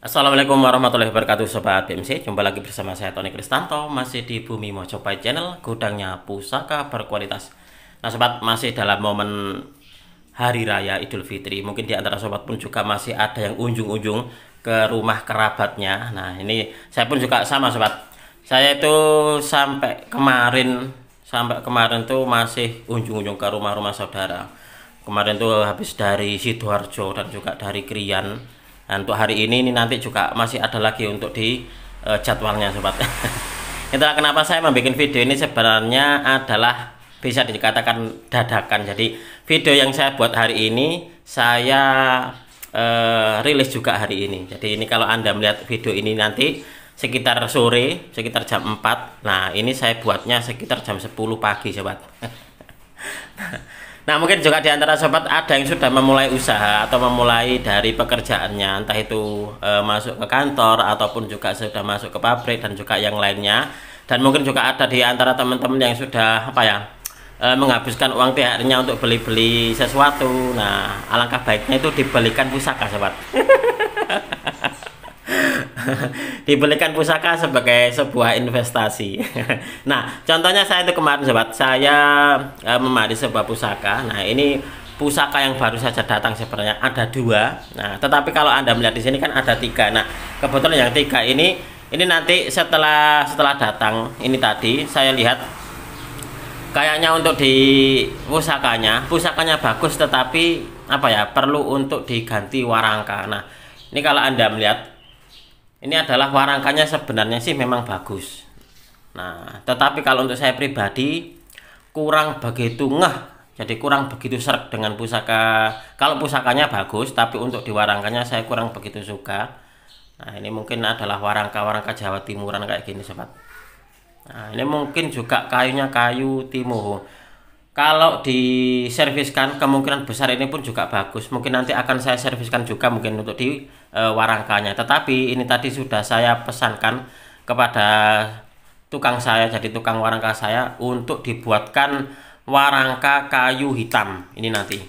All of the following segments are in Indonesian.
Assalamualaikum warahmatullahi wabarakatuh Sobat BMC. Jumpa lagi bersama saya Tony Kristanto, masih di Bumi Mojopahit Channel, gudangnya pusaka berkualitas. Nah sobat, masih dalam momen Hari Raya Idul Fitri. Mungkin di antara sobat pun juga masih ada yang unjung-unjung ke rumah kerabatnya. Nah ini saya pun juga sama sobat. Saya itu sampai kemarin tuh masih unjung-unjung ke rumah-rumah saudara. Kemarin tuh habis dari Sidoarjo dan juga dari Krian. Nah, untuk hari ini nanti juga masih ada lagi untuk di jadwalnya sobat. Itulah kenapa saya membuat video ini, sebenarnya adalah bisa dikatakan dadakan. Jadi video yang saya buat hari ini saya rilis juga hari ini. Jadi ini kalau Anda melihat video ini nanti sekitar sore, sekitar jam 4. Nah ini saya buatnya sekitar jam 10 pagi sobat. Nah mungkin juga diantara sobat ada yang sudah memulai usaha atau memulai dari pekerjaannya, entah itu masuk ke kantor ataupun juga sudah masuk ke pabrik dan juga yang lainnya. Dan mungkin juga ada di antara teman-teman yang sudah menghabiskan uang THR-nya untuk beli-beli sesuatu. Nah alangkah baiknya itu dibelikan pusaka sobat. Dibelikan pusaka sebagai sebuah investasi. Nah contohnya saya itu kemarin sobat, saya memilih sebuah pusaka. Nah ini pusaka yang baru saja datang, sebenarnya ada 2. Nah tetapi kalau Anda melihat di sini kan ada 3. Nah kebetulan yang 3 ini nanti setelah datang ini tadi saya lihat kayaknya untuk di pusakanya bagus, tetapi perlu untuk diganti warangka. Nah ini kalau Anda melihat, ini adalah warangkanya sebenarnya sih memang bagus. Nah, tetapi kalau untuk saya pribadi kurang begitu ngeh. Jadi kurang begitu seret dengan pusaka. Kalau pusakanya bagus, tapi untuk di warangkanya saya kurang begitu suka. Nah, ini mungkin adalah warangka Jawa Timuran kayak gini, sobat. Nah, ini mungkin juga kayunya kayu Timuhu. Kalau diserviskan kemungkinan besar ini pun juga bagus. Mungkin nanti akan saya serviskan juga mungkin untuk di warangkanya. Tetapi ini tadi sudah saya pesankan kepada tukang saya, jadi tukang warangka saya, untuk dibuatkan warangka kayu hitam ini nanti.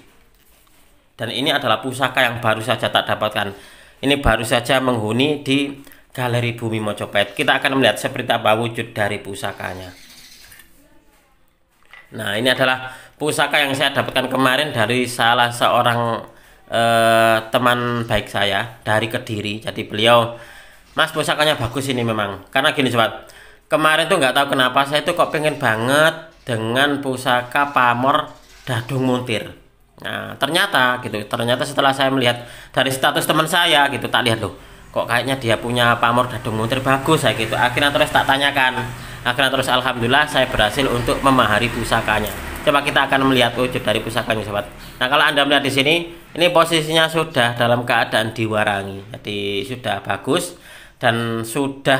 Dan ini adalah pusaka yang baru saja tak dapatkan. Ini baru saja menghuni di Galeri Bumi Mojopahit. Kita akan melihat seperti apa wujud dari pusakanya. Nah ini adalah pusaka yang saya dapatkan kemarin dari salah seorang teman baik saya dari Kediri. Jadi beliau, Mas pusakanya bagus ini memang. Karena gini sobat, kemarin tuh nggak tahu kenapa saya tuh kok pengen banget dengan pusaka pamor Dadung Muntir. Nah ternyata setelah saya melihat dari status teman saya gitu, tak lihat loh, kok kayaknya dia punya pamor Dadung Muntir bagus saya gitu. Akhirnya terus tak tanyakan. Akhirnya terus alhamdulillah saya berhasil untuk memahari pusakanya. Coba kita akan melihat wujud dari pusakanya sobat. Nah kalau Anda melihat di sini, ini posisinya sudah dalam keadaan diwarangi. Jadi sudah bagus dan sudah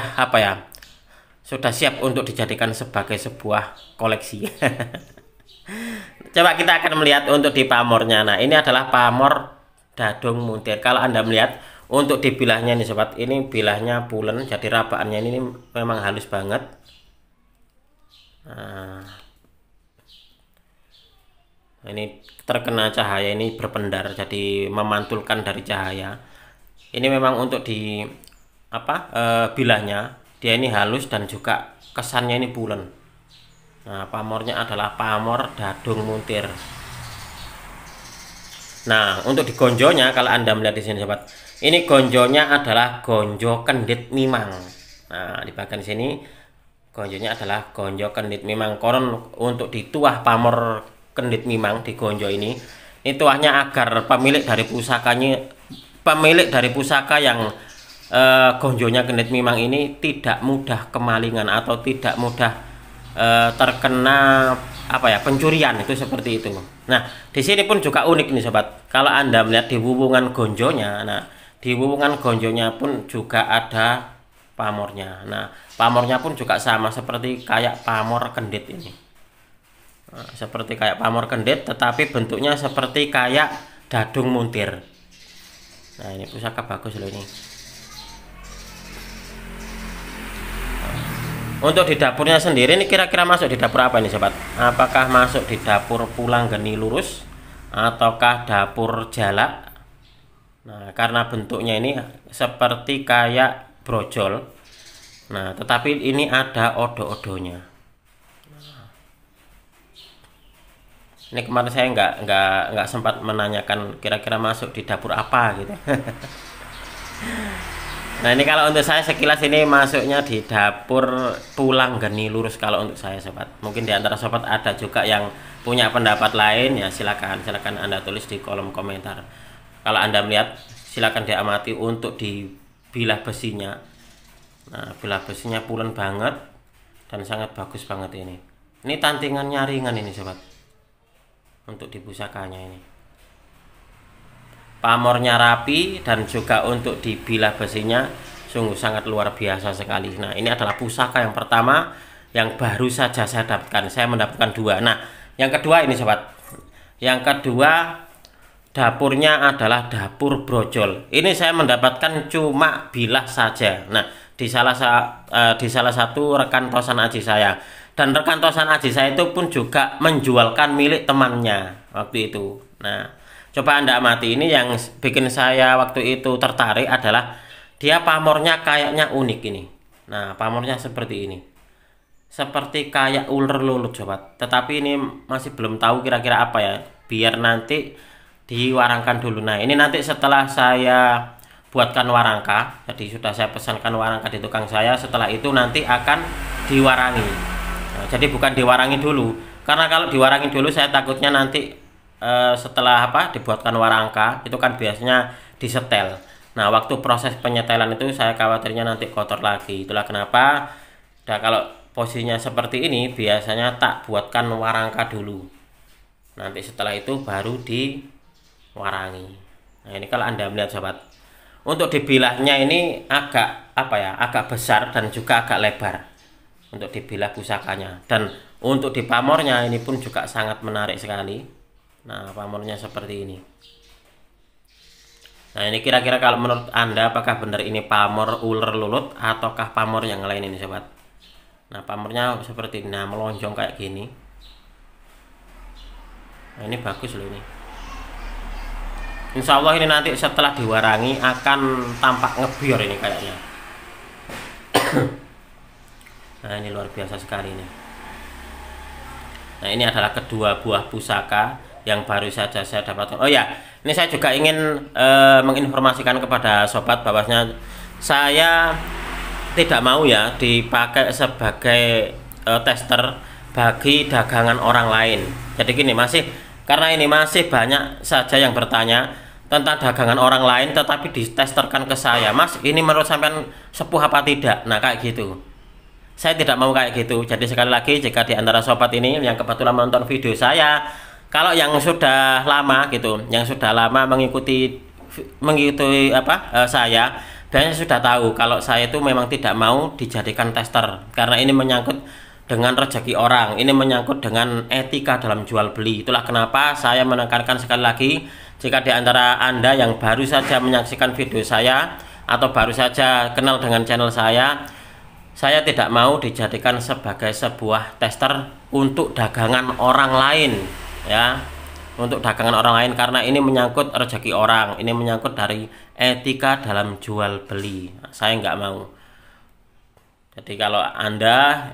sudah siap untuk dijadikan sebagai sebuah koleksi. Coba kita akan melihat untuk di pamornya. Nah ini adalah pamor Dadung Muntir. Kalau Anda melihat untuk di bilahnya nih sobat, ini bilahnya pulen, jadi rabaannya ini memang halus banget. Nah, ini terkena cahaya, ini berpendar, jadi memantulkan dari cahaya. Ini memang untuk di bilahnya dia ini halus dan juga kesannya ini pulen. Nah pamornya adalah pamor Dadung Muntir. Nah untuk di gonjonya kalau Anda melihat di sini sobat, ini gonjonya adalah gonjo kendit mimang. Nah di bagian sini gonjonya adalah gonjo kendit mimang. Koron untuk dituah pamor kendit mimang di gonjo ini tuahnya agar pemilik dari pusaka yang gonjonya kendit mimang ini tidak mudah kemalingan atau tidak mudah terkena pencurian, itu seperti itu. Nah di sini pun juga unik nih sobat. Kalau Anda melihat di wuwungan gonjonya, nah di wuwungan gonjonya pun juga ada pamornya. Nah pamornya pun juga sama seperti kayak pamor kendit ini. Nah, seperti kayak pamor kendit, tetapi bentuknya seperti kayak Dadung Muntir. Nah ini pusaka bagus loh ini. Untuk di dapurnya sendiri ini kira-kira masuk di dapur apa ini sobat? Apakah masuk di dapur Pulang Geni Lurus ataukah dapur Jalak? Nah, karena bentuknya ini seperti kayak brojol. Nah, tetapi ini ada odo-odonya. Ini kemarin saya nggak sempat menanyakan kira-kira masuk di dapur apa gitu. Nah, ini kalau untuk saya sekilas ini masuknya di dapur tulang geni lurus kalau untuk saya sobat. Mungkin di antara sobat ada juga yang punya pendapat lain, ya silakan Anda tulis di kolom komentar. Kalau Anda melihat, silakan diamati untuk di bilah besinya. Nah, bilah besinya pulen banget dan sangat bagus banget ini. Ini tantingannya ringan ini sobat. Untuk di pusakanya ini. Pamornya rapi dan juga untuk di bilah besinya sungguh sangat luar biasa sekali. Nah, ini adalah pusaka yang pertama yang baru saja saya dapatkan. Saya mendapatkan dua. Nah, yang kedua ini sobat. Yang kedua dapurnya adalah dapur brojol. Ini saya mendapatkan cuma bilah saja. Nah, di salah satu rekan tosan aji saya. Dan rekan tosan aji saya itu pun juga menjualkan milik temannya waktu itu. Nah, coba Anda amati, ini yang bikin saya waktu itu tertarik adalah dia pamornya kayaknya unik ini. Nah, pamornya seperti ini. Seperti kayak ular lulut sobat. Tetapi ini masih belum tahu kira-kira apa ya. Biar nanti diwarangkan dulu. Nah, ini nanti setelah saya buatkan warangka, jadi sudah saya pesankan warangka di tukang saya. Setelah itu nanti akan diwarangi. Nah, jadi bukan diwarangi dulu, karena kalau diwarangi dulu saya takutnya nanti setelah dibuatkan warangka itu kan biasanya disetel. Nah, waktu proses penyetelan itu saya khawatirnya nanti kotor lagi. Itulah kenapa kalau posisinya seperti ini biasanya tak buatkan warangka dulu. Nanti setelah itu baru diwarangi. Nah, ini kalau Anda melihat sobat, untuk dibilahnya ini agak agak besar dan juga agak lebar untuk dibilah pusakanya. Dan untuk di pamornya ini pun juga sangat menarik sekali. Nah, pamornya seperti ini. Nah, ini kira-kira kalau menurut Anda apakah benar ini pamor ular lulut ataukah pamor yang lain ini sobat? Nah, pamornya seperti ini, nah, melonjong kayak gini. Nah, ini bagus loh ini. Insya Allah ini nanti setelah diwarangi akan tampak ngebior ini kayaknya. Nah, ini luar biasa sekali ini. Nah, ini adalah kedua buah pusaka yang baru saja saya dapatkan. Oh ya, ini saya juga ingin menginformasikan kepada sobat bahwasanya saya tidak mau ya dipakai sebagai tester bagi dagangan orang lain. Jadi gini, karena ini masih banyak saja yang bertanya tentang dagangan orang lain tetapi ditesterkan ke saya. Mas, ini menurut sampean sepuh apa tidak? Nah, kayak gitu. Saya tidak mau kayak gitu. Jadi sekali lagi, jika di antara sobat ini yang kebetulan menonton video saya, kalau yang sudah lama gitu, yang sudah lama mengikuti saya, biasanya sudah tahu kalau saya itu memang tidak mau dijadikan tester karena ini menyangkut dengan rezeki orang, ini menyangkut dengan etika dalam jual beli. Itulah kenapa saya menekankan sekali lagi, jika di antara Anda yang baru saja menyaksikan video saya atau baru saja kenal dengan channel saya tidak mau dijadikan sebagai sebuah tester untuk dagangan orang lain ya, untuk dagangan orang lain, karena ini menyangkut rezeki orang, ini menyangkut dari etika dalam jual beli. Saya nggak mau. Jadi kalau Anda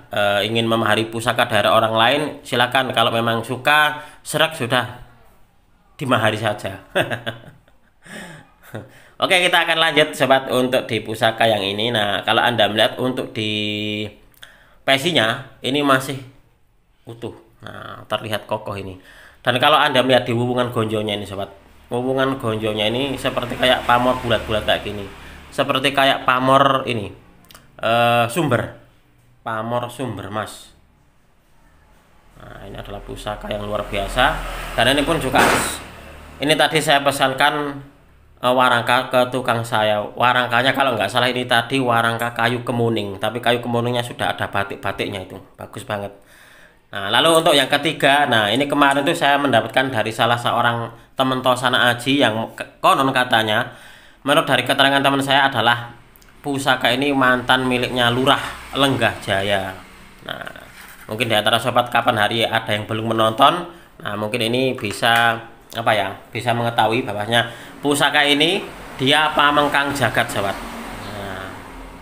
ingin memahari pusaka dari orang lain, silakan. Kalau memang suka, serak sudah dimahari saja. Oke, kita akan lanjut sobat untuk di pusaka yang ini. Nah, kalau Anda melihat untuk di pesinya ini masih utuh. Nah, terlihat kokoh ini. Dan kalau Anda melihat di wuwungan gonjonya ini sobat, wuwungan gonjonya ini seperti kayak pamor bulat-bulat kayak gini. Seperti kayak pamor ini pamor sumber mas. Nah, ini adalah pusaka yang luar biasa. Dan ini pun juga, ini tadi saya pesankan warangka ke tukang saya. Warangkanya kalau nggak salah ini tadi warangka kayu kemuning, tapi kayu kemuningnya sudah ada batik-batiknya, itu bagus banget. Nah, lalu untuk yang ketiga, nah ini kemarin tuh saya mendapatkan dari salah seorang teman Tosana Aji yang konon katanya, menurut dari keterangan teman saya adalah pusaka ini mantan miliknya Lurah Lenggah Jaya. Nah, mungkin di antara sobat kapan hari ada yang belum menonton, nah mungkin ini bisa bisa mengetahui bahwasanya pusaka ini dia pamengkang jagat sahabat. Nah,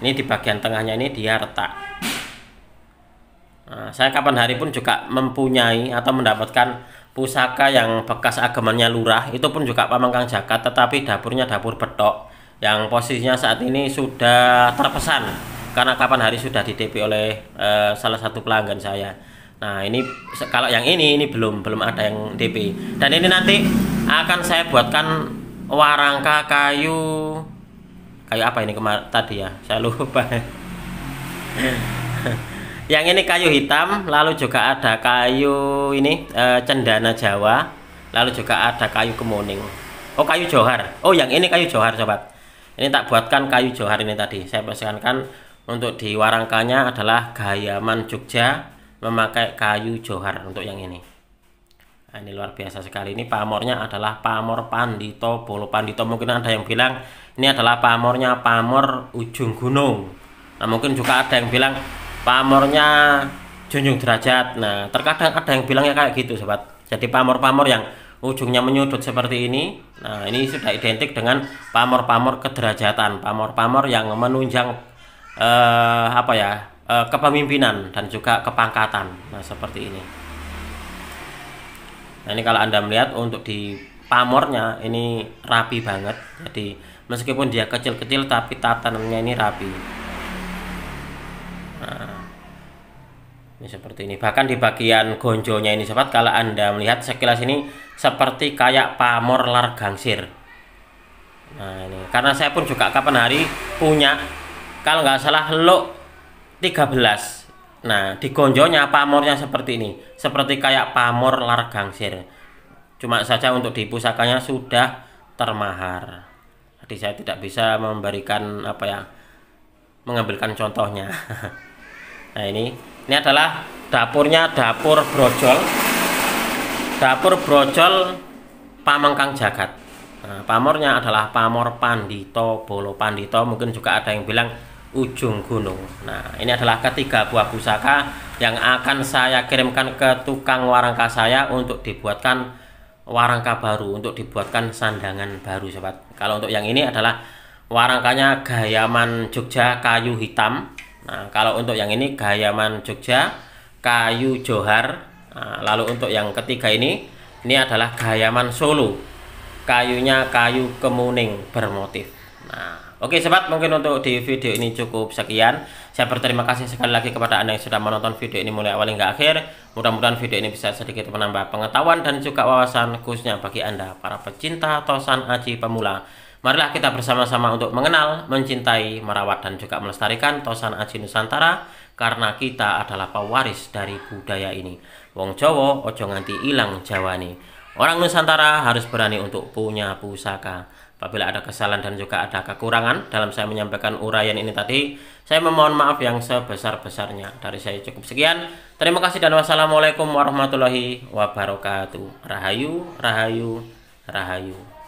ini di bagian tengahnya ini dia retak. Nah, saya kapan hari pun juga mempunyai atau mendapatkan pusaka yang bekas agemannya lurah, itu pun juga pamengkang jagat, tetapi dapurnya dapur betok yang posisinya saat ini sudah terpesan karena kapan hari sudah di DP oleh salah satu pelanggan saya. Nah, ini kalau yang ini belum ada yang DP. Dan ini nanti akan saya buatkan warangka kayu apa ini kemarin tadi ya, saya lupa. Yang ini kayu hitam, lalu juga ada kayu ini cendana Jawa, lalu juga ada kayu kemuning. Oh, kayu johar. Oh, yang ini kayu johar sobat. Ini tak buatkan kayu johar ini tadi. Saya pesankan untuk di warangkanya adalah Gayaman Jogja memakai kayu johar untuk yang ini. Nah, ini luar biasa sekali. Ini pamornya adalah pamor Pandito Bolo Pandito. Mungkin ada yang bilang ini adalah pamornya pamor ujung gunung. Nah, mungkin juga ada yang bilang pamornya Junjung Derajat. Nah, terkadang ada yang bilangnya kayak gitu sobat. Jadi pamor-pamor yang ujungnya menyudut seperti ini, nah ini sudah identik dengan pamor-pamor kederajatan, pamor-pamor yang menunjang kepemimpinan dan juga kepangkatan. Nah, seperti ini. Nah, ini kalau Anda melihat untuk di pamornya ini rapi banget. Jadi meskipun dia kecil-kecil tapi tatanannya ini rapi. Nah, ini seperti ini. Bahkan di bagian gonjonya ini sobat, kalau Anda melihat sekilas ini seperti kayak pamor lar gangsir. Nah, ini karena saya pun juga kapan hari punya, kalau nggak salah lo 13. Nah, di gonjonya pamornya seperti ini, seperti kayak pamor lar gangsir. Cuma saja untuk di pusakanya sudah termahar. Jadi saya tidak bisa memberikan mengambilkan contohnya. Nah, ini adalah dapurnya, dapur brojol. Dapur brojol pamengkang jagat. Nah, pamornya adalah pamor Pandito Bolo Pandito, mungkin juga ada yang bilang ujung gunung. Nah, ini adalah ketiga buah pusaka yang akan saya kirimkan ke tukang warangka saya untuk dibuatkan warangka baru, untuk dibuatkan sandangan baru sobat. Kalau untuk yang ini adalah warangkanya Gayaman Jogja kayu hitam. Nah, kalau untuk yang ini Gayaman Jogja kayu johar. Nah, lalu untuk yang ketiga ini adalah Gayaman Solo, kayunya kayu kemuning bermotif. Nah, oke sobat, mungkin untuk di video ini cukup sekian. Saya berterima kasih sekali lagi kepada Anda yang sudah menonton video ini mulai awal hingga akhir. Mudah-mudahan video ini bisa sedikit menambah pengetahuan dan juga wawasan khususnya bagi Anda para pecinta tosan aji pemula. Marilah kita bersama-sama untuk mengenal, mencintai, merawat, dan juga melestarikan tosan aji Nusantara, karena kita adalah pewaris dari budaya ini. Wong Jawa ojo nganti ilang Jawani. Orang Nusantara harus berani untuk punya pusaka. Apabila ada kesalahan dan juga ada kekurangan dalam saya menyampaikan uraian ini tadi, saya memohon maaf yang sebesar-besarnya. Dari saya cukup sekian. Terima kasih dan wassalamualaikum warahmatullahi wabarakatuh. Rahayu, rahayu, rahayu.